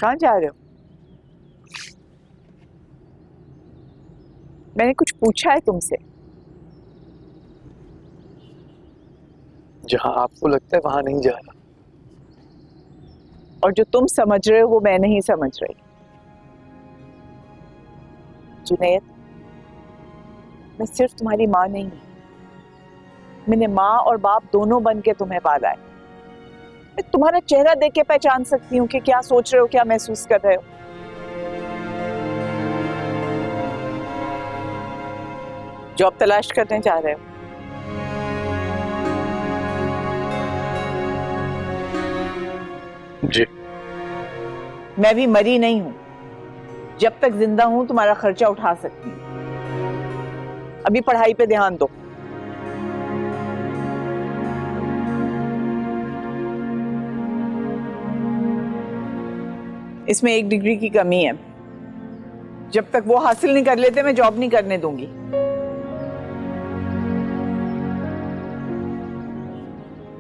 कहाँ जा रहे हो? मैंने कुछ पूछा है तुमसे? जहां आपको लगता है वहां नहीं जा रहा। और जो तुम समझ रहे हो वो मैं नहीं समझ रही। जुनैद, मैं सिर्फ तुम्हारी माँ नहीं हूं, मैंने माँ और बाप दोनों बन के तुम्हें पाला है। मैं तुम्हारा चेहरा देख के पहचान सकती हूँ कि क्या सोच रहे हो, क्या महसूस कर रहे हो। जॉब तलाश करने जा रहे हो? जी। मैं भी मरी नहीं हूं, जब तक जिंदा हूं तुम्हारा खर्चा उठा सकती हूँ। अभी पढ़ाई पे ध्यान दो। इसमें 1 डिग्री की कमी है, जब तक वो हासिल नहीं कर लेते मैं जॉब नहीं करने दूंगी।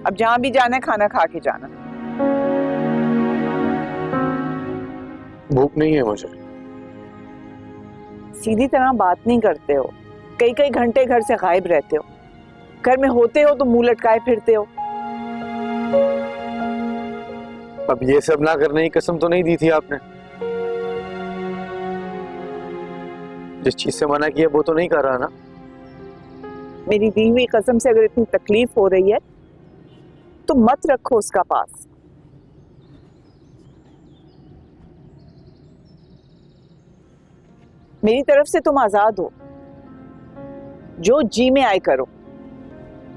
अब जहां भी जाना है खाना खा के जाना। भूख नहीं है मुझे। सीधी तरह बात नहीं करते हो, कई कई घंटे घर से गायब रहते हो, घर में होते हो तो मुंह लटकाए फिरते हो। अब ये सब ना करने की कसम तो नहीं दी थी आपने? जिस चीज से मना किया वो तो नहीं कर रहा ना? मेरी दी हुई कसम से अगर इतनी तकलीफ हो रही है तो मत रखो उसका पास। मेरी तरफ से तुम आजाद हो, जो जी में आए करो।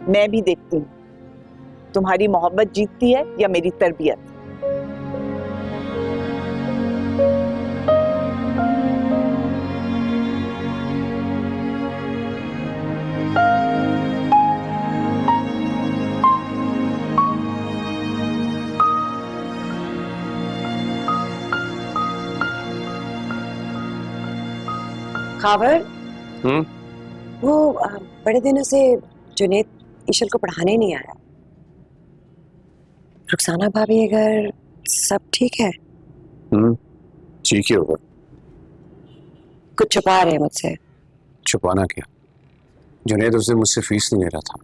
मैं भी देखती हूँ तुम्हारी मोहब्बत जीतती है या मेरी तरबियत। खावर, वो बड़े दिनों से जुनैद ईशल को पढ़ाने नहीं आया। रुखसाना भाभी, अगर सब ठीक है? ठीक ही होगा। कुछ छुपा रहे हैं मुझसे। छुपाना क्या? जुनैद उस दिन मुझसे फीस नहीं ले रहा था,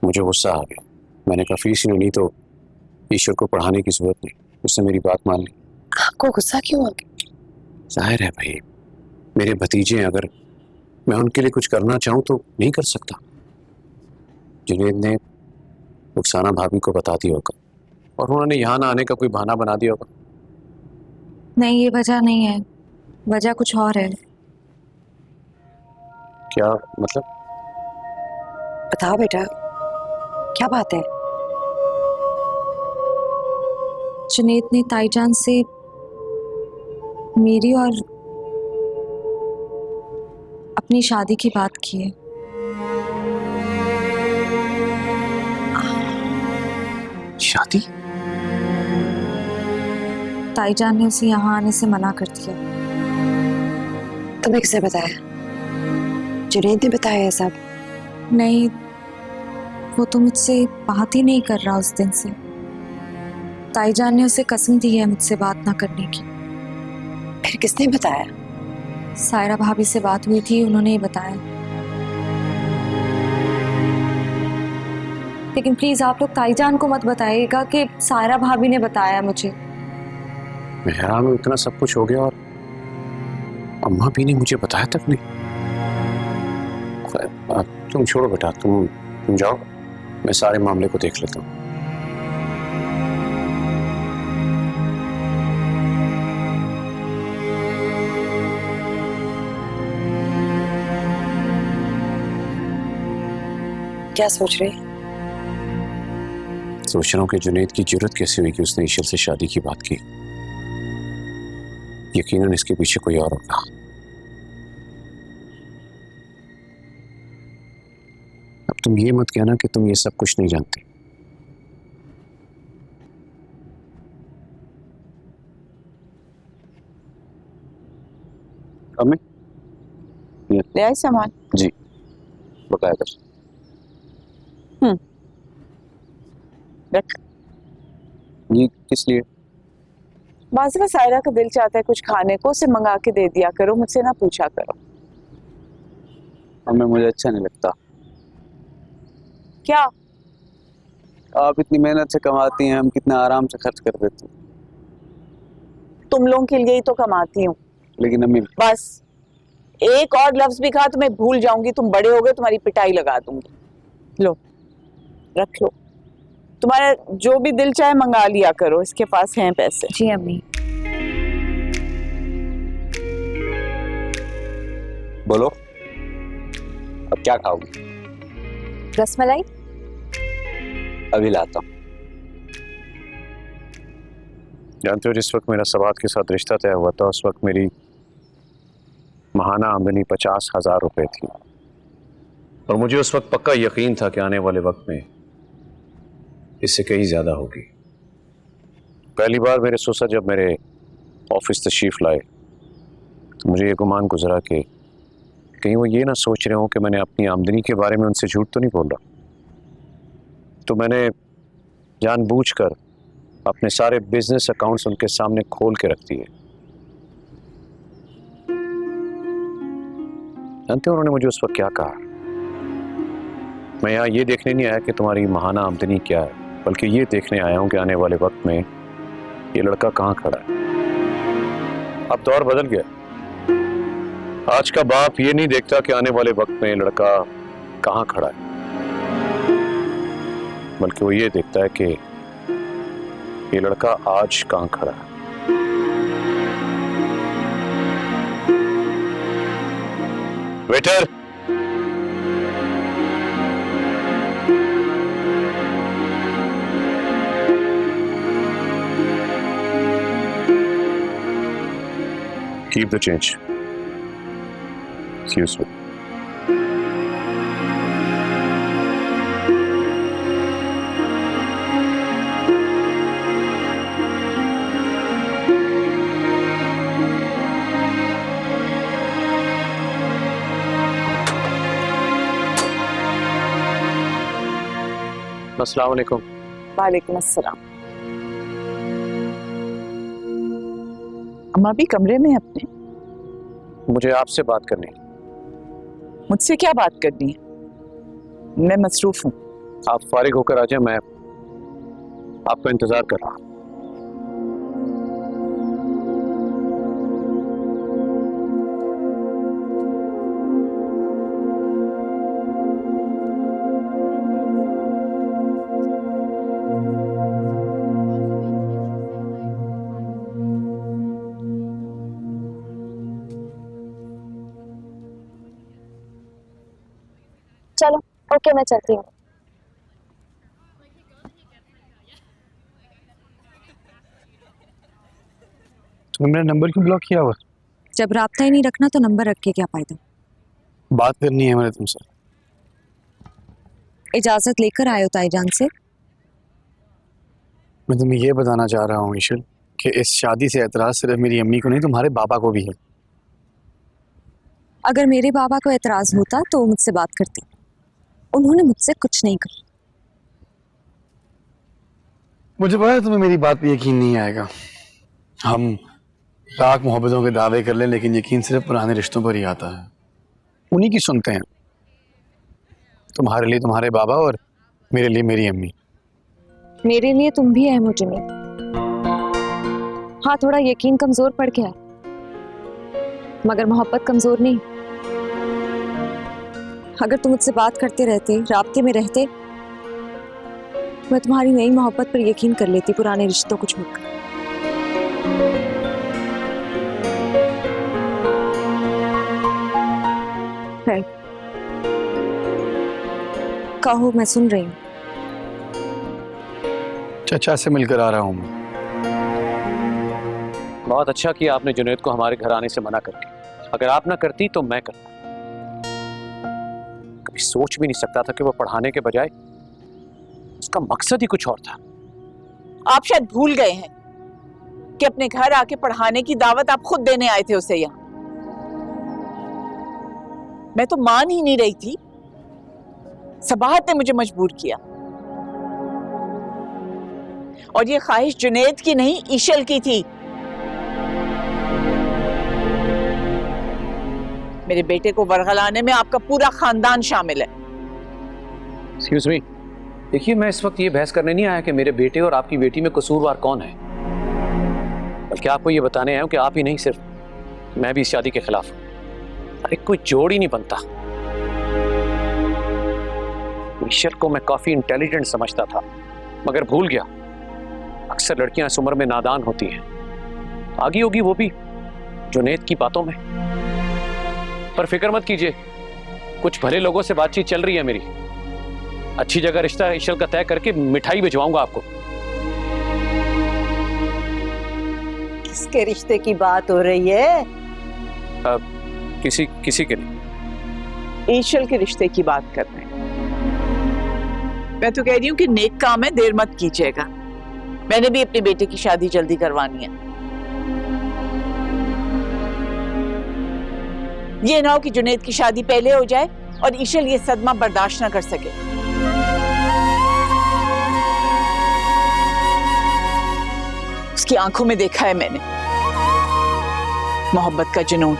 मुझे गुस्सा आ गया। मैंने कहा फीस नहीं तो ईश्वर को पढ़ाने की जरूरत नहीं। उसने मेरी बात मान ली। आपको गुस्सा क्यों आ गया? जाहिर है भाई, मेरे भतीजे हैं, अगर मैं उनके लिए कुछ करना चाहूँ तो नहीं कर सकता। जुनैद ने रुखसाना भाभी को बता दिया होगा और उन्होंने यहाँ ना आने का कोई बहाना बना दिया होगा। नहीं, ये वजह नहीं है, वजह कुछ और है। क्या मतलब? बताओ बेटा, क्या बात है? जुनैद ने ताईजान से मेरी और अपनी शादी की बात की है। शादी? ताईजान ने उसे यहाँ आने से मना कर दिया। तुम्हें किसने बताया? जुनैद ने बताया है सब? नहीं, वो तो मुझसे बात ही नहीं कर रहा उस दिन से। ताईजान ने उसे कसम दी है मुझसे बात ना करने की। फिर किसने बताया? सायरा भाभी से बात हुई थी, उन्होंने ही बताया। लेकिन प्लीज आप लोग ताईजान को मत बताइएगा कि सायरा भाभी ने बताया मुझे। मैं हैरान हूँ, इतना सब कुछ हो गया और अम्मा भी ने मुझे बताया तक नहीं। तुम छोड़ो बेटा, तुम जाओ, मैं सारे मामले को देख लेता हूँ। क्या सोच रहे? सोच रहा हूँ कि जुनैद की जरूरत कैसे हुई कि उसने ईशल से शादी की बात की। यकीनन इसके पीछे कोई और होगा। अब तुम ये मत कहना कि तुम ये सब कुछ नहीं जानते। अम्मी, ले आए सामान? जी बताया था। रख। ये किस लिए? बाज़ दफ़ा सायरा का दिल चाहता है कुछ खाने को, उसे मंगा के दे दिया करो, मुझसे ना पूछा करो। हमें मुझे अच्छा नहीं लगता। क्या? आप इतनी मेहनत से कमाती हैं, हम कितना आराम से खर्च कर देते हैं। तुम लोगों के लिए ही तो कमाती हूँ। लेकिन अम्मी, बस एक और लफ्ज भी कहा तो मैं भूल जाऊंगी, तुम बड़े हो गए, तुम्हारी पिटाई लगा दूंगी। लो रख लो, तुम्हारा जो भी दिल चाहे मंगा लिया करो, इसके पास हैं पैसे। जी अम्मी। बोलो अब क्या खाओगी? रसमलाई। अभी लाता हूँ। जानते हो, जिस वक्त मेरा सवाद के साथ रिश्ता तय हुआ था, उस वक्त मेरी माहाना आमदनी 50,000 रुपए थी, और मुझे उस वक्त पक्का यकीन था कि आने वाले वक्त में इससे कहीं ज्यादा होगी। पहली बार मेरे सोसा जब मेरे ऑफिस तशरीफ लाए तो मुझे ये गुमान गुजरा कि कहीं वो ये ना सोच रहे हो कि मैंने अपनी आमदनी के बारे में उनसे झूठ तो नहीं बोल रहा। तो मैंने जानबूझकर अपने सारे बिजनेस अकाउंट्स उनके सामने खोल के रख दिए। जानते हो उन्होंने मुझे उस वक्त क्या कहा? मैं यहाँ ये देखने नहीं आया कि तुम्हारी माहाना आमदनी क्या है, बल्कि ये देखने आया हूँ कि आने वाले वक्त में ये लड़का कहाँ खड़ा है। अब दौर बदल गया। आज का बाप ये नहीं देखता कि आने वाले वक्त में लड़का कहाँ खड़ा है, बल्कि वो ये देखता है कि ये लड़का आज कहाँ खड़ा है। Waiter, keep the change. It's useful. अस्सलाम वालेकुम। वालेकुम अस्सलाम। अम्मा भी कमरे में अपने? मुझे आपसे बात करनी है। मुझसे क्या बात करनी है? मैं मसरूफ हूँ। आप फारिग होकर आ जाए, मैं आपका इंतजार कर रहा हूँ। चलो ओके, मैं चलती हूँ। तुमने मेरा नंबर क्यों ब्लॉक किया हुआ? जब राब्ता ही नहीं रखना तो नंबर रख के क्या फायदा। बात करनी है मैंने तुमसे। इजाजत लेकर आए हो ताईजान से? मैं तुम्हें ये बताना चाह रहा हूँ ईशल कि इस शादी से एतराज सिर्फ मेरी अम्मी को नहीं, तुम्हारे बाबा को भी है। अगर मेरे बाबा को एतराज होता तो वो मुझसे बात करते, उन्होंने मुझसे कुछ नहीं कहा। मुझे पता है तुम्हें मेरी बात पे यकीन नहीं आएगा। हम लाख मोहब्बतों के दावे कर लें, लेकिन यकीन सिर्फ पुराने रिश्तों पर ही आता है, उन्हीं की सुनते हैं। तुम्हारे लिए तुम्हारे बाबा और मेरे लिए मेरी अम्मी। मेरे लिए तुम भी है मुझे में। हाँ, थोड़ा यकीन कमजोर पड़ गया है, मगर मोहब्बत कमजोर नहीं। अगर तुम मुझसे बात करते रहते, राब्ते में रहते, मैं तुम्हारी नई मोहब्बत पर यकीन कर लेती, पुराने रिश्तों को छोड़कर। कहो, मैं सुन रही हूँ। चाचा से मिलकर आ रहा हूँ मैं। बहुत अच्छा किया आपने जुनैद को हमारे घर आने से मना करके। अगर आप ना करती तो मैं करता। कभी सोच भी नहीं सकता था कि वो पढ़ाने के बजाय उसका मकसद ही कुछ और था। आप शायद भूल गए हैं कि अपने घर आके पढ़ाने की दावत आप खुद देने आए थे उसे यहाँ। मैं तो मान ही नहीं रही थी, सबाहत ने मुझे मजबूर किया। और ये ख्वाहिश जुनैद की नहीं, ईशल की थी। मेरे बेटे को वरगलाने में आपका पूरा खानदान शामिल है। एक्सक्यूज मी, देखिए मैं इस वक्त ये बहस करने नहीं आया कि मेरे बेटे और आपकी बेटी में कसूरवार कौन है, बल्कि आपको ये बताने आया हूं कि आप ही नहीं, सिर्फ मैं भी इस शादी के खिलाफ हूं। अरे कोई जोड़ ही नहीं बनता। ईश्वर को मैं काफी इंटेलिजेंट समझता था, मगर भूल गया अक्सर लड़कियां इस उम्र में नादान होती हैं। आगी होगी वो भी जुनैद की बातों में। पर फिक्र मत कीजिए, कुछ भले लोगों से बातचीत चल रही है मेरी। अच्छी जगह रिश्ता ईशल का तय करके मिठाई भिजवाऊंगा आपको। किसके रिश्ते की बात हो रही है? किसी के नहीं। ईशल के रिश्ते की बात कर रहे हैं। मैं तो कह रही हूँ कि नेक काम है, देर मत कीजिएगा। मैंने भी अपने बेटे की शादी जल्दी करवानी है। ये ना हो कि जुनैद की शादी पहले हो जाए और ईशल ये सदमा बर्दाश्त ना कर सके। उसकी आंखों में देखा है मैंने मोहब्बत का जुनून।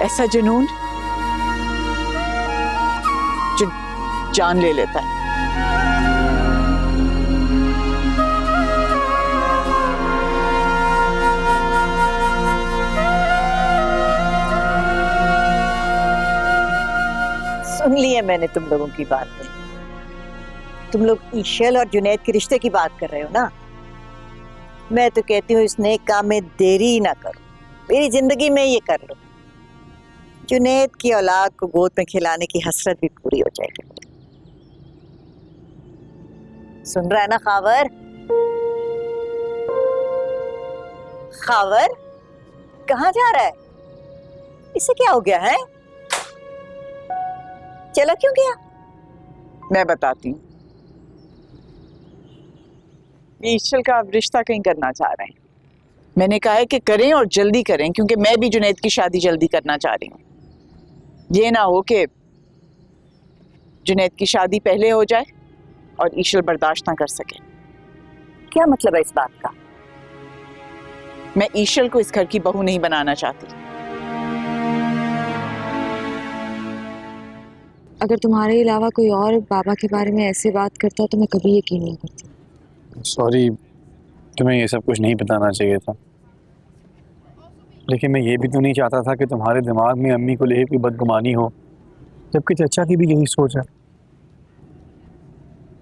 ऐसा जुनून जो जान ले लेता है। सुन ली है मैंने तुम लोगों की बातें। तुम लोग ईशल और जुनैद के रिश्ते की बात कर रहे हो ना। मैं तो कहती हूँ इस नेक काम में देरी ही ना करो, मेरी जिंदगी में ये कर लो। जुनैद की औलाद को गोद में खिलाने की हसरत भी पूरी हो जाएगी। सुन रहा है ना खावर? खावर कहाँ जा रहा है? इसे क्या हो गया है? चला क्यों गया? मैं बताती हूँ। ईशल का अब रिश्ता कहीं करना चाह रहे हैं। मैंने कहा है कि करें और जल्दी करें, क्योंकि मैं भी जुनैद की शादी जल्दी करना चाह रही हूँ। ये ना हो कि जुनैद की शादी पहले हो जाए और ईशल बर्दाश्त ना कर सके। क्या मतलब है इस बात का? मैं ईशल को इस घर की बहू नहीं बनाना चाहती। अगर तुम्हारे अलावा कोई और बाबा के बारे में ऐसे बात करता तो मैं कभी यकीन नहीं करती। सॉरी, तुम्हें ये सब कुछ नहीं बताना चाहिए था, लेकिन मैं ये भी तो नहीं चाहता था कि तुम्हारे दिमाग में अम्मी को लेकर कोई बदगुमानी हो, जबकि चचा की भी यही सोच है।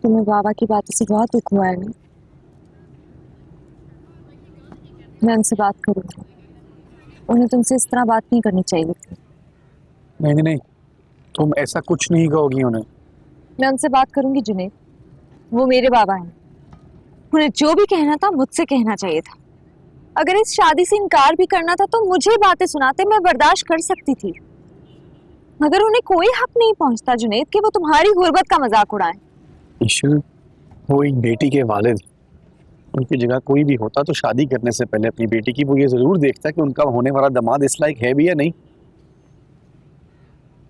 तुम्हें बाबा की बातों से बहुत दुख हुआ है ना? मैं उनसे बात करूंगी। उन्हें तुमसे इस तरह बात नहीं करनी चाहिए थी। नहीं नहीं, तुम ऐसा कुछ नहीं कहोगी उन्हें। मैं उनसे बात करूंगी जुनैद, वो मेरे बाबा हैं। उन्हें जो भी कहना था मुझसे कहना चाहिए था। अगर इस शादी से इनकार भी करना था तो मुझे बातें सुनाते, मैं बर्दाश्त कर सकती थी। मगर उन्हें कोई हक नहीं पहुंचता जुनैद कि वो तुम्हारी गुर्बत का मजाक उड़ाएं। ईशल, वो एक बेटी के वालिद, उनकी जगह कोई भी होता तो शादी करने से पहले अपनी बेटी की वो ये जरूर देखता कि उनका होने वाला दामाद इस लायक है भी या नहीं।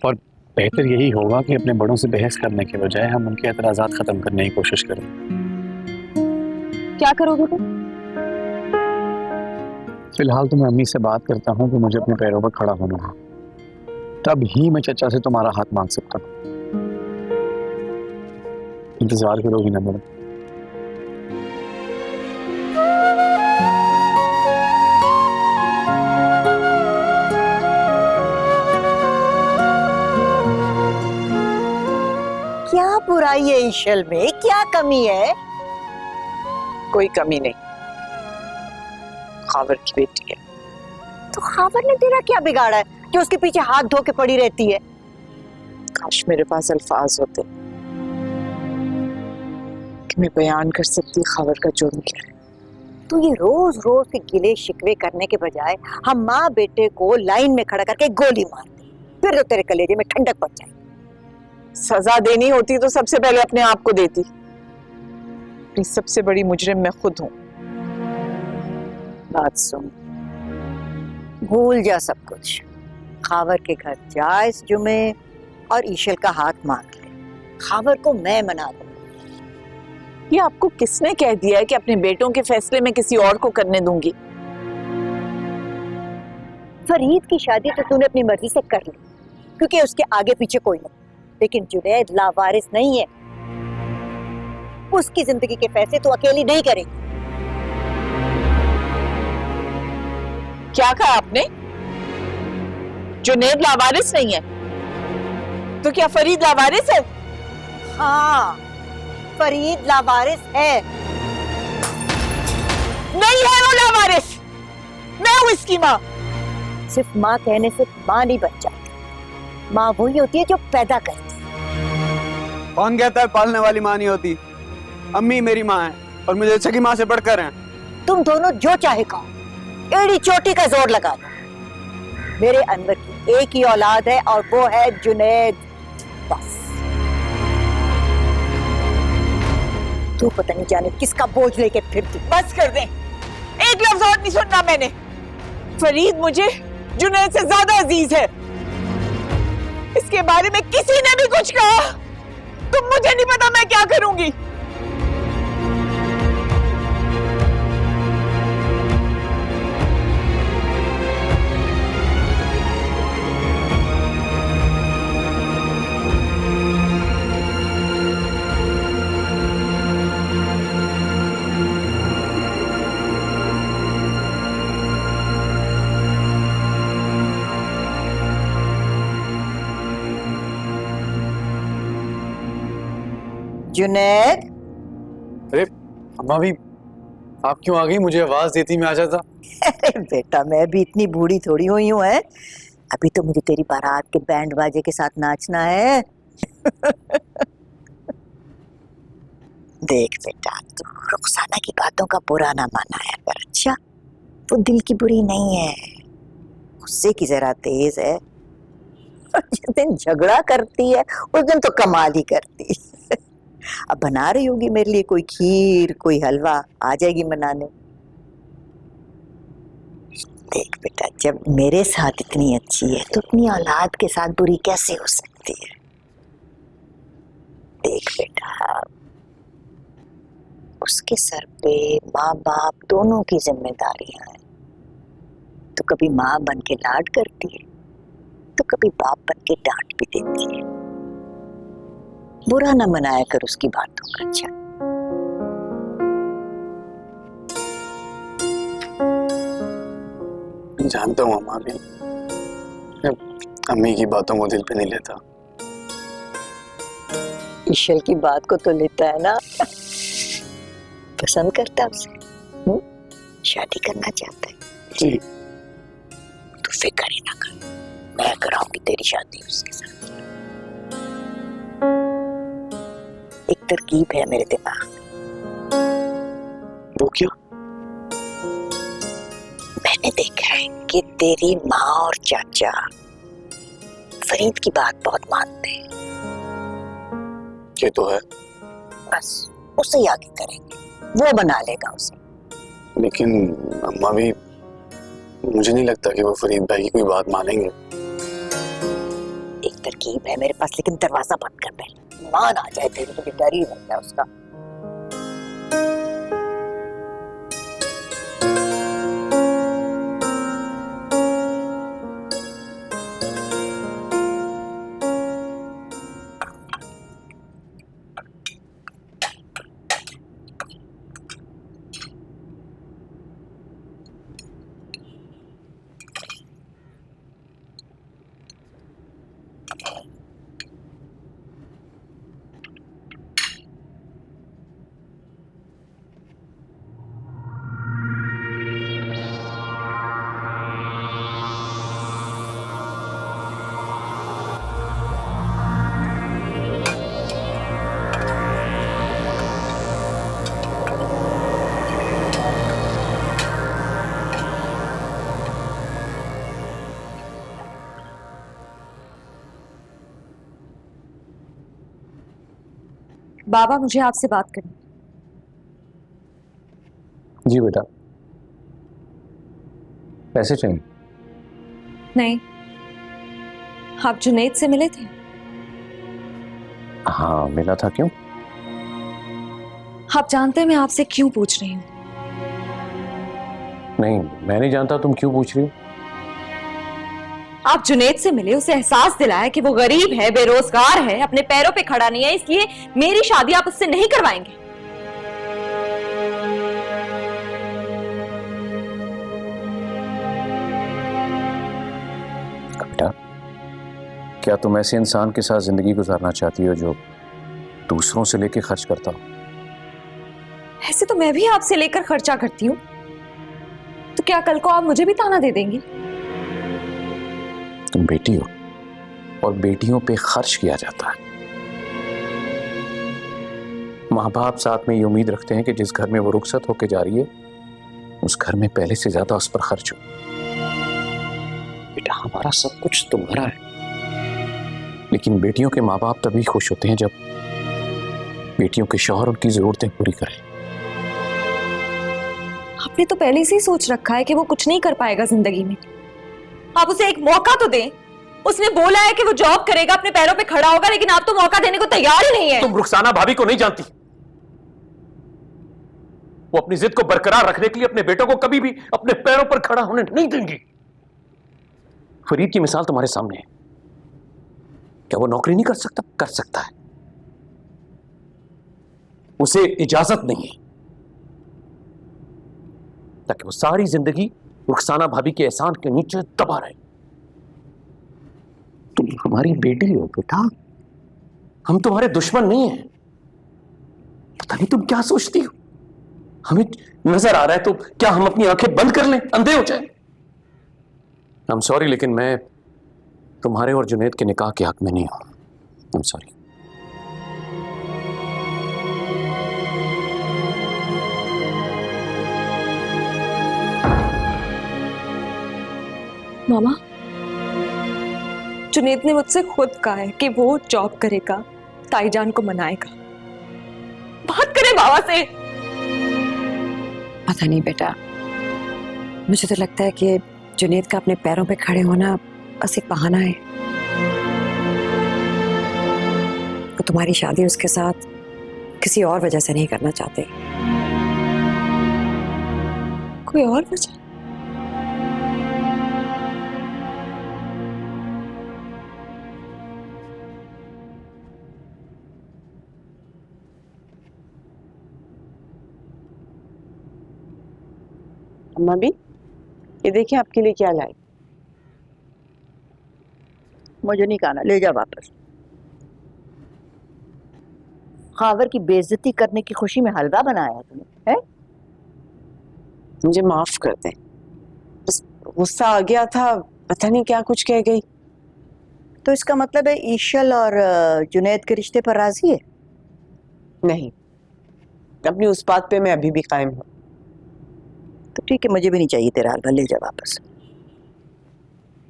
और बेहतर यही होगा कि अपने बड़ों से बहस करने के बजाय हम उनके एतराज़ात खत्म करने की कोशिश करें। क्या करोगे तुम? फिलहाल तो मैं अम्मी से बात करता हूँ कि मुझे अपने पैरों पर खड़ा होना है, तब ही मैं चचा से तुम्हारा हाथ मांग सकता हूँ। इंतजार करोगी ना मेरा? क्या बुराई है ईशल में? क्या कमी है? कोई कमी नहीं, खावर की बेटी है। तो खावर ने तेरा क्या बिगाड़ा है जो उसके पीछे हाथ धो के पड़ी रहती है? काश मेरे पास अल्फाज होते कि मैं बयान कर सकती खावर का जुर्म क्या है। तू ये रोज रोज के गिले शिकवे करने के बजाय हम माँ बेटे को लाइन में खड़ा करके गोली मार दी, फिर तो तेरे कलेजे में ठंडक पड़ जाए। सजा देनी होती तो सबसे पहले अपने आप को देती। अपनी सबसे बड़ी मुजरिम मैं खुद हूं। बात सुन, भूल जा सब कुछ। खावर के घर जा इस जुमे और ईशल का हाथ मांग ले। खावर को मैं मना दूंगी। ये आपको किसने कह दिया है कि अपने बेटों के फैसले में किसी और को करने दूंगी? फरीद की शादी तो तूने अपनी मर्जी से कर ली क्योंकि उसके आगे पीछे कोई नहीं, लेकिन जुनैद लावारिस नहीं है। उसकी जिंदगी के फैसले तू अकेली नहीं करेगी। क्या कहा आपने? जुनैद लावारिस नहीं है तो क्या फरीद लावारिस है? हाँ, फरीद लावारिस है। नहीं है वो लावारिस। मैं हूं इसकी माँ। सिर्फ माँ कहने से माँ नहीं बन जाती। माँ वही होती है जो पैदा करती है। कौन कहता है पालने वाली माँ नहीं होती? अम्मी मेरी माँ है और मुझे सगी माँ से बढ़कर हैं। तुम दोनों जो चाहे कहो, एड़ी चोटी का जोर लगा लो। मेरे अनवर की एक ही औलाद है और वो है जुनैद। बस तू पता नहीं जाने किसका बोझ लेके फिरती। बस कर दे, एक लफ्ज और नहीं सुनना मैंने। फरीद मुझे जुनैद से ज्यादा अजीज है। इसके बारे में किसी ने भी कुछ कहा तो मुझे नहीं पता मैं क्या करूंगी। जुनैद, अरे अम्मा भी आप क्यों आ गई? मुझे आवाज देती मैं आ जाता। अरे बेटा मैं भी इतनी बूढ़ी थोड़ी हुई हूँ है। अभी तो मुझे तेरी बारात के बैंड बाजे के साथ नाचना है। देख बेटा, तू रुखसाना की बातों का बुरा ना माना है, पर अच्छा वो दिल की बुरी नहीं है, गुस्से की जरा तेज है। जिस दिन झगड़ा करती है उस दिन तो कमाल ही करती है। अब बना रही होगी मेरे लिए कोई खीर कोई हलवा, आ जाएगी बनाने। देख बेटा, जब मेरे साथ इतनी अच्छी है तो अपनी औलाद के साथ बुरी कैसे हो सकती है? देख बेटा, उसके सर पे माँ बाप दोनों की जिम्मेदारियां हैं। तो कभी माँ बन के लाड करती है तो कभी बाप बन के डांट भी देती है। बुरा ना मनाया कर उसकी बातों का। अच्छा जानता हूँ अम्मा भी, अम्मी की बातों को दिल पे नहीं लेता। ईशल की बात को तो लेता है ना। पसंद करता है उसे, शादी करना चाहता है। जी तू फिक्र ही ना कर, मैं कराऊंगी तेरी शादी उसके साथ। एक तरकीब है मेरे दिमाग में। वो क्या? मैंने देखा है कि तेरी माँ और चाचा फरीद की बात बहुत मानते हैं। ये तो है, बस उसे ही आगे करेंगे, वो बना लेगा उसे। लेकिन अम्मा भी मुझे नहीं लगता कि वो फरीद भाई की कोई बात मानेंगे। एक तरकीब है मेरे पास, लेकिन दरवाजा बंद कर पहले। मान आ जाए तेरे, मुझे डर ही लगता है उसका। बाबा, मुझे आपसे बात करनी। जी बेटा, पैसे चाहिए? नहीं, आप जुनैद से मिले थे? हाँ मिला था। क्यों? आप जानते हैं मैं आपसे क्यों पूछ रही हूँ? नहीं, मैं नहीं जानता तुम क्यों पूछ रही हो। आप जुनैद से मिले, उसे एहसास दिलाया कि वो गरीब है, बेरोजगार है, अपने पैरों पे खड़ा नहीं है, इसलिए मेरी शादी आप उससे नहीं करवाएंगे। बेटा, क्या तुम ऐसे इंसान के साथ जिंदगी गुजारना चाहती हो जो दूसरों से लेके खर्च करता हो? ऐसे तो मैं भी आपसे लेकर खर्चा करती हूँ, तो क्या कल को आप मुझे भी ताना दे देंगे? तुम बेटी हो और बेटियों पे खर्च किया जाता है। माँ बाप साथ में ये उम्मीद रखते हैं कि जिस घर में वो रुखसत होके जा रही है उस घर में पहले से ज्यादा उस पर खर्च हो। बेटा, हमारा सब कुछ तुम्हारा है, लेकिन बेटियों के माँ बाप तभी खुश होते हैं जब बेटियों के शौहर उनकी जरूरतें पूरी करें। आपने तो पहले से ही सोच रखा है कि वो कुछ नहीं कर पाएगा जिंदगी में। आप उसे एक मौका तो दें। उसने बोला है कि वो जॉब करेगा, अपने पैरों पे खड़ा होगा, लेकिन आप तो मौका देने को तैयार ही नहीं है। तुम रुखसाना भाभी को नहीं जानती। वो अपनी जिद को बरकरार रखने के लिए अपने बेटों को कभी भी अपने पैरों पर खड़ा होने नहीं देंगी। फरीद की मिसाल तुम्हारे सामने है। क्या वो नौकरी नहीं कर सकता? कर सकता है। उसे इजाजत नहीं है ताकि वो सारी जिंदगी रुखसाना भाभी के एहसान के नीचे दबा रहे। तुम हमारी बेटी हो बेटा, हम तुम्हारे दुश्मन नहीं हैं। पता नहीं तुम क्या सोचती हो। हमें नजर आ रहा है तो क्या हम अपनी आंखें बंद कर लें, अंधे हो जाए? आई एम सॉरी, लेकिन मैं तुम्हारे और जुनैद के निकाह के हक में नहीं हूं। I am sorry. मामा, जुनैद ने मुझसे खुद कहा है कि वो जॉब करेगा, ताईजान को मनाएगा। बात करें बाबा से। पता नहीं बेटा, मुझे तो लगता है कि जुनैद का अपने पैरों पे खड़े होना बस एक बहाना है। वो तुम्हारी शादी उसके साथ किसी और वजह से नहीं करना चाहते। कोई और वजह? अम्मा भी, ये देखिए आपके लिए क्या लाई। मुझे नहीं खाना, ले जा वापस। खावर की बेइज्जती करने की खुशी में हलवा बनाया तुमने, है? मुझे माफ कर दे, बस गुस्सा आ गया था, पता नहीं क्या कुछ कह गई। तो इसका मतलब है ईशल और जुनैद के रिश्ते पर राजी है? नहीं, अपनी उस बात पे मैं अभी भी कायम हूँ। तो ठीक है, मुझे भी नहीं चाहिए तेरा हलवा, ले जा वापस।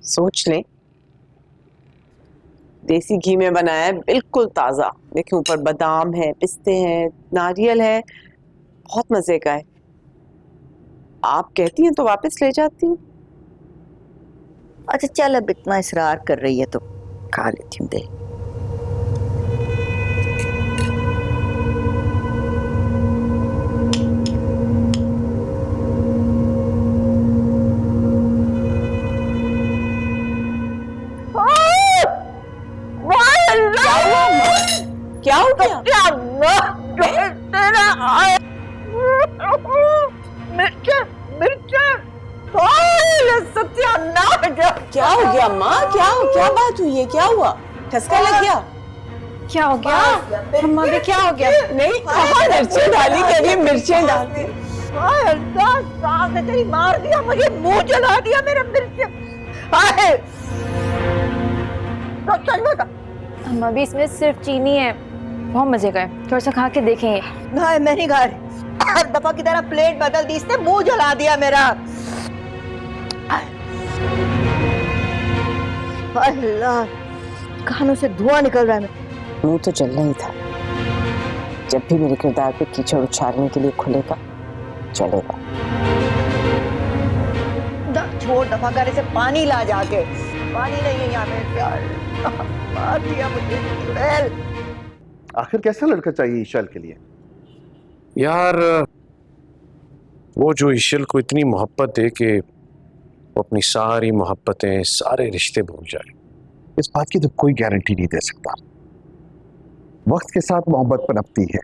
सोच ले, देसी घी में बनाया है, बिल्कुल ताजा। देखिए ऊपर बादाम है, पिस्ते हैं, नारियल है, बहुत मजे का है। आप कहती हैं तो वापस ले जाती हूँ। अच्छा चल, अब इतना इसरार कर रही है तो खा लेती हूँ, दे। क्या हो गया? क्या हो गया माँ? क्या बात हुई है? क्या हुआ? ठसका लग गया? क्या हो गया अम्मा भी? क्या हो गया? नहीं, कहाँ मिर्चें डाली? कभी मिर्चें डालती? सास ने तेरी मार दिया, मुझे मुंह जला दिया मेरा मिर्च। अम्मा भी, इसमें सिर्फ चीनी है, बहुत मजे का है, थोड़ा सा खा के देखेंगे। नहीं, मैं नहीं खा रही। हर दफा की तरह प्लेट बदल दी इसने, मुंह जला दिया मेरा। अल्लाह, कानों से धुआं निकल रहा है। मुंह तो जलना ही था। जब भी मेरे किरदार पे कीचड़ उछालने के लिए खुलेगा, चलेगा। छोड़, दफा करे से पानी ला जाके। पानी नहीं है यहाँ पे, प्यार मार दिया मुझे। आखिर कैसा लड़का चाहिए ईशल के लिए? यार, वो जो ईशल को इतनी मोहब्बत दे कि वो अपनी सारी मोहब्बतें, सारे रिश्ते भूल जाए। इस बात की तो कोई गारंटी नहीं दे सकता। वक्त के साथ मोहब्बत पनपती है,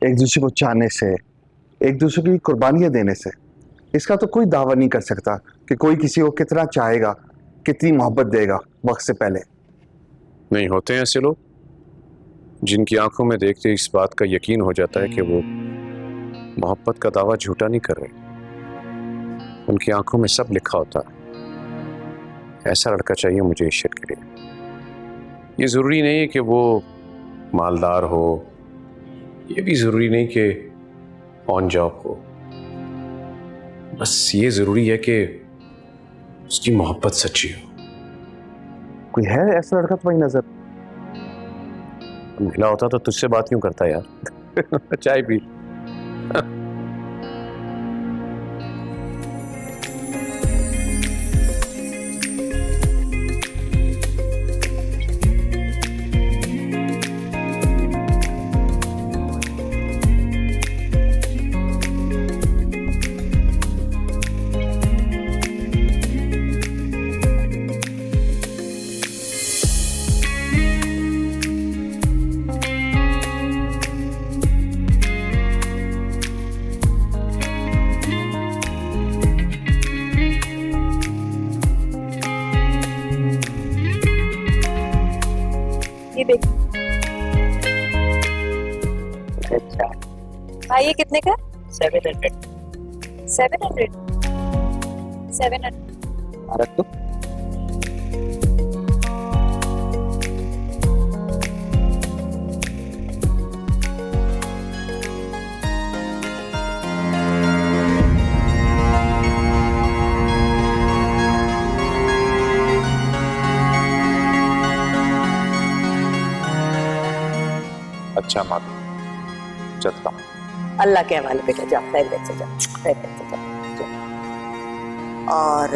एक दूसरे को चाहने से, एक दूसरे की कुर्बानियां देने से। इसका तो कोई दावा नहीं कर सकता कि कोई किसी को कितना चाहेगा, कितनी मोहब्बत देगा वक्त से पहले। नहीं होते हैं ऐसे लोग जिनकी आंखों में देखते इस बात का यकीन हो जाता है कि वो मोहब्बत का दावा झूठा नहीं कर रहे। उनकी आंखों में सब लिखा होता है। ऐसा लड़का चाहिए मुझे ईश्वर के लिए। ये जरूरी नहीं है कि वो मालदार हो, ये भी जरूरी नहीं कि ऑन जॉब हो। बस ये जरूरी है कि उसकी मोहब्बत सच्ची हो। कोई है ऐसा लड़का तुम्हारी नजर? मिला होता तो तुझसे बात क्यों करता यार? चाय पी। ये देख। अच्छा, भाई ये कितने का? 700। 700। 700। रख दो। अच्छा माँ, चलता हूँ। अल्लाह के हवाले बेटा, जा खैरियत से जा, खैरियत से जा। और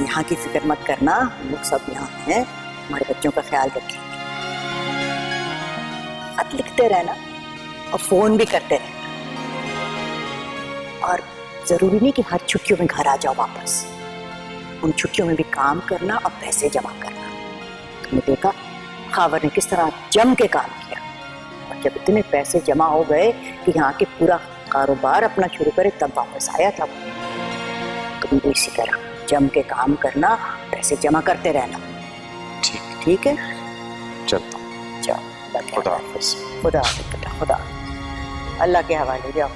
यहाँ की फिक्र मत करना, हम लोग सब यहाँ हैं, हमारे बच्चों का ख्याल रखेंगे। खत लिखते रहना और फोन भी करते रहना। और जरूरी नहीं कि हर छुट्टियों में घर आ जाओ वापस। उन छुट्टियों में भी काम करना और पैसे जमा करना। तुमने देखा खावर ने किस तरह जम के काम किया, और जब इतने पैसे जमा हो गए कि यहाँ के पूरा कारोबार अपना शुरू करे तब वापस आया था। तुम भी इसी तरह जम के काम करना, पैसे जमा करते रहना। ठीक है, चलता हूँ। जाओ, खुदा हाफिज। खुदा हाफिज बेटा, खुदा हाफिज। अल्लाह के हवाले जाओ।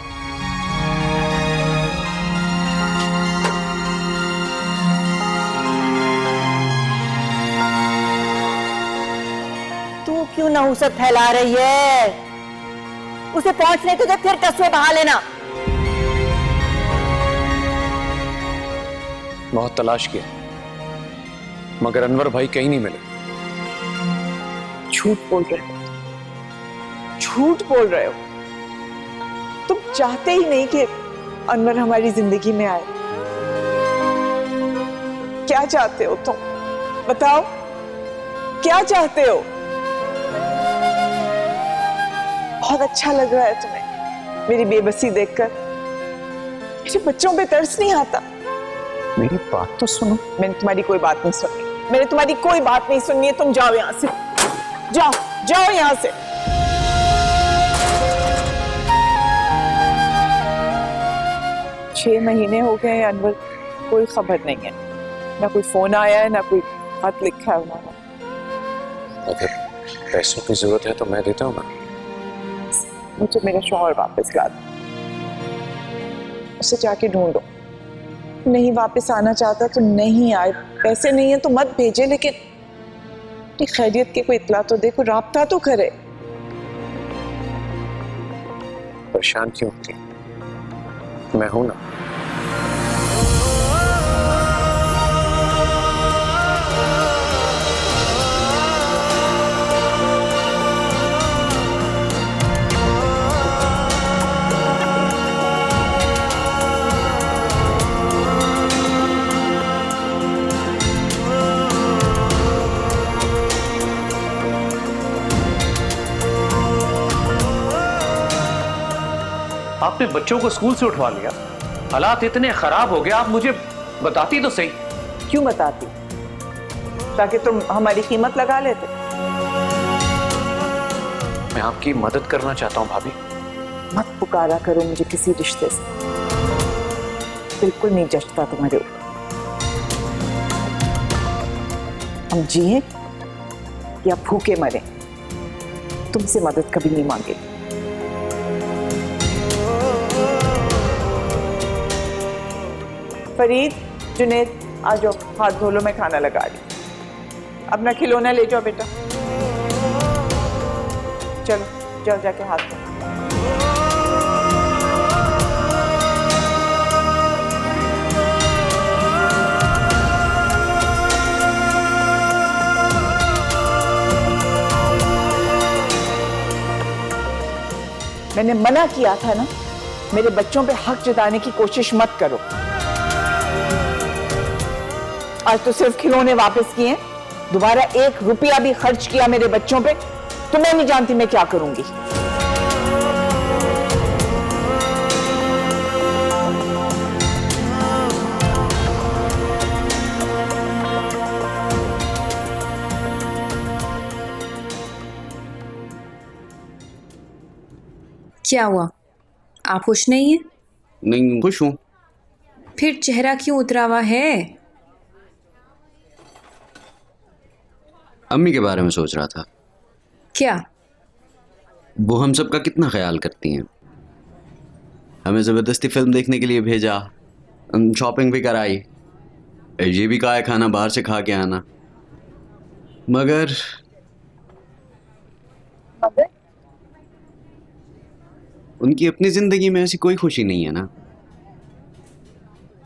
तू क्यों नहुसत फैला रही है? उसे पहुंचने तो जब फिर कस्बे बहा लेना। बहुत तलाश किया मगर अनवर भाई कहीं नहीं मिले। झूठ बोल रहे हो, झूठ बोल रहे हो। तुम चाहते ही नहीं कि अनवर हमारी जिंदगी में आए। क्या चाहते हो तुम? बताओ, क्या चाहते हो? बहुत अच्छा लग रहा है तुम्हें मेरी बेबसी देखकर। मुझे बच्चों पे तरस नहीं आता। मेरी बात तो सुनो। मैंने तुम्हारी कोई बात नहीं सुनी। मैंने तुम्हारी कोई बात नहीं सुननी है। तुम जाओ यहाँ से, जाओ जाओ यहाँ से। 6 महीने हो गए अनवर, कोई खबर नहीं है। ना कोई फोन आया है, ना कोई खत लिखा है उन्होंने। अगर पैसों की जरूरत है तो मैं देता हूँ ना। मुझे मेरा शौहर वापस ला दो, उसे जाके ढूंढो। नहीं वापस आना चाहता तो नहीं आए। पैसे नहीं है तो मत भेजे, लेकिन अपनी खैरियत की कोई इत्तला तो देखो, राब्ता तो करे। परेशान क्यों होती? मैं हूं ना। आपने बच्चों को स्कूल से उठवा लिया, हालात इतने खराब हो गए, आप मुझे बताती तो सही। क्यों बताती? ताकि तुम हमारी कीमत लगा लेते। मैं आपकी मदद करना चाहता हूँ भाभी। मत पुकारा करो मुझे किसी रिश्ते से, बिल्कुल नहीं जचता तुम्हारे ऊपर। हम जिए या भूखे मरे, तुमसे मदद कभी नहीं मांगे। फरीद, जुनैद, आ जाओ, हाथ धो लो, मैं खाना लगा रही। अपना खिलौना ले जाओ बेटा। चलो जाओ, जाके हाथ धो। मैंने मना किया था ना, मेरे बच्चों पे हक जताने की कोशिश मत करो। आज तो सिर्फ खिलौने वापस किए, दोबारा 1 रुपया भी खर्च किया मेरे बच्चों पे तो मैं नहीं जानती मैं क्या करूंगी। क्या हुआ, आप खुश नहीं है? नहीं, खुश हूँ। फिर चेहरा क्यों उतरा हुआ है? अम्मी के बारे में सोच रहा था। क्या? वो हम सब का कितना ख्याल करती हैं। हमें ज़बरदस्ती फिल्म देखने के लिए भेजा, शॉपिंग भी कराई, ये भी कहा है खाना बाहर से खा के आना। मगर उनकी अपनी जिंदगी में ऐसी कोई खुशी नहीं है ना।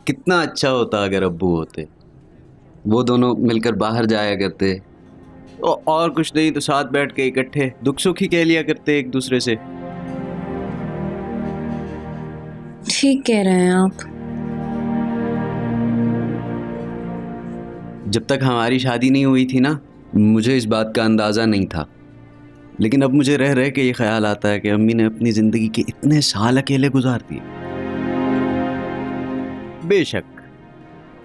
कितना अच्छा होता अगर अब्बू होते, वो दोनों मिलकर बाहर जाया करते, और कुछ नहीं तो साथ बैठ के इकट्ठे दुख सुख ही कह लिया करते एक दूसरे से। ठीक कह रहे हैं आप। जब तक हमारी शादी नहीं हुई थी ना, मुझे इस बात का अंदाज़ा नहीं था, लेकिन अब मुझे रह रह के ये ख्याल आता है कि अम्मी ने अपनी ज़िंदगी के इतने साल अकेले गुजार दिए। बेशक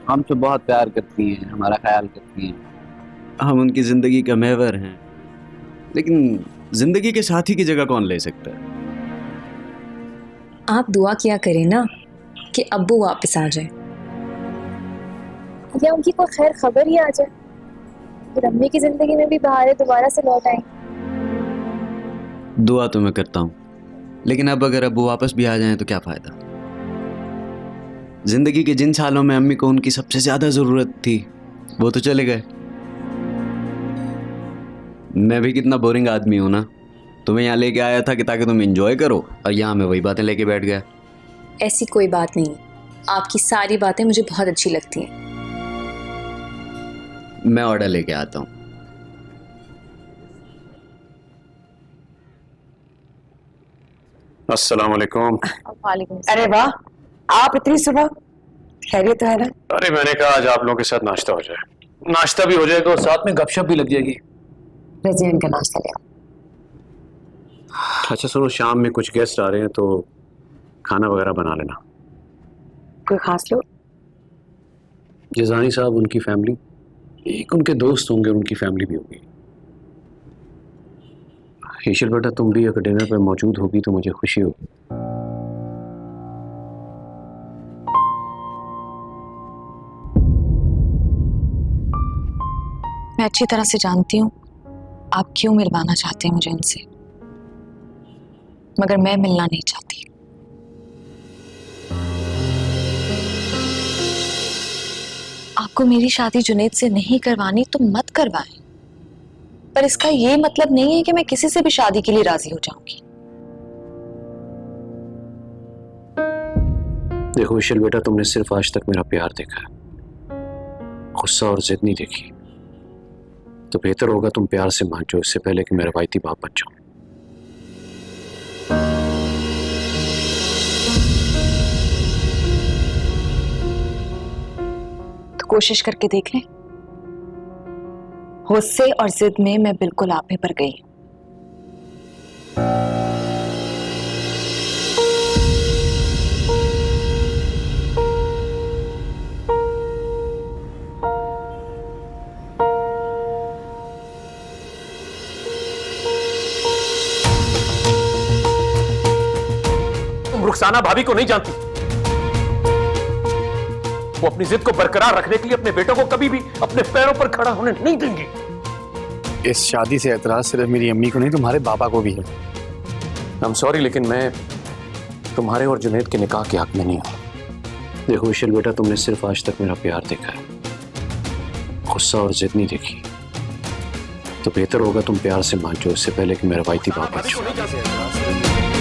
हमसे बहुत प्यार करती हैं, हमारा ख्याल करती हैं, हम उनकी ज़िंदगी का महवर हैं, लेकिन ज़िंदगी के साथी की जगह कौन ले सकता है? आप दुआ किया करें ना कि अब्बू वापस आ जाए, या उनकी कोई खैर खबर ही आ जाए, फिर अम्मी की जिंदगी में भी बहारें दोबारा से लौट आए। दुआ तो मैं करता हूँ, लेकिन अब अगर अब्बू वापस भी आ जाएं तो क्या फ़ायदा? ज़िंदगी के जिन सालों में अम्मी को उनकी सबसे ज़्यादा ज़रूरत थी वो तो चले गए। मैं भी कितना बोरिंग आदमी हूँ ना, तुम्हें यहाँ लेके आया था कि ताकि तुम एंजॉय करो, और यहाँ मैं वही बातें लेके बैठ गया। ऐसी कोई बात नहीं है, आपकी सारी बातें मुझे बहुत अच्छी लगती हैं। मैं ऑर्डर लेके आता हूँ। अस्सलाम वालेकुम। वालेकुम। अरे वाह, आप इतनी सुबह, खैरियत तो है ना? अरे मैंने कहा आज आप लोगों के साथ नाश्ता हो जाए, नाश्ता भी हो जाएगा और साथ में गपशप भी लग जाएगी। रज़ियन का नाश्ता लिया। अच्छा सुनो, शाम में कुछ गेस्ट आ रहे हैं तो खाना वगैरह बना लेना। कोई खास लोग? जिजानी साहब, उनकी फैमिली, एक उनके दोस्त होंगे और उनकी फैमिली भी होगी। ईशल बेटा, तुम भी अगर डिनर पे मौजूद होगी तो मुझे खुशी होगी। मैं अच्छी तरह से जानती हूँ आप क्यों मिलवाना चाहते हैं मुझे इनसे, मगर मैं मिलना नहीं चाहती। आपको मेरी शादी जुनैद से नहीं करवानी तो मत करवाएं, पर इसका ये मतलब नहीं है कि मैं किसी से भी शादी के लिए राजी हो जाऊंगी। देखो ईशल बेटा, तुमने सिर्फ आज तक मेरा प्यार देखा है, गुस्सा और जिद नहीं देखी। तो बेहतर होगा तुम प्यार से मान जाओ इससे पहले कि मैं रवायती बाप बन जाऊं। तो कोशिश करके देख लें। गुस्से और जिद में मैं बिल्कुल आप ही पर गई। तुम रुखसाना भाभी को नहीं जानती। वो अपनी जिद को बरकरार रखने के लिए अपने बेटों को कभी भी अपने पैरों पर खड़ा होने नहीं देंगी। इस शादी से एतराज सिर्फ मेरी अम्मी को नहीं, तुम्हारे पापा को भी है। आई एम सॉरी, लेकिन मैं तुम्हारे और जुनैद के निकाह के हक में नहीं हूं। देखो इशल बेटा, तुमने सिर्फ आज तक मेरा प्यार देखा है, गुस्सा और जिद नहीं देखी। तो बेहतर होगा तुम प्यार से मान जाओ इससे पहले कि मेरा वाइती बाप बन जाए।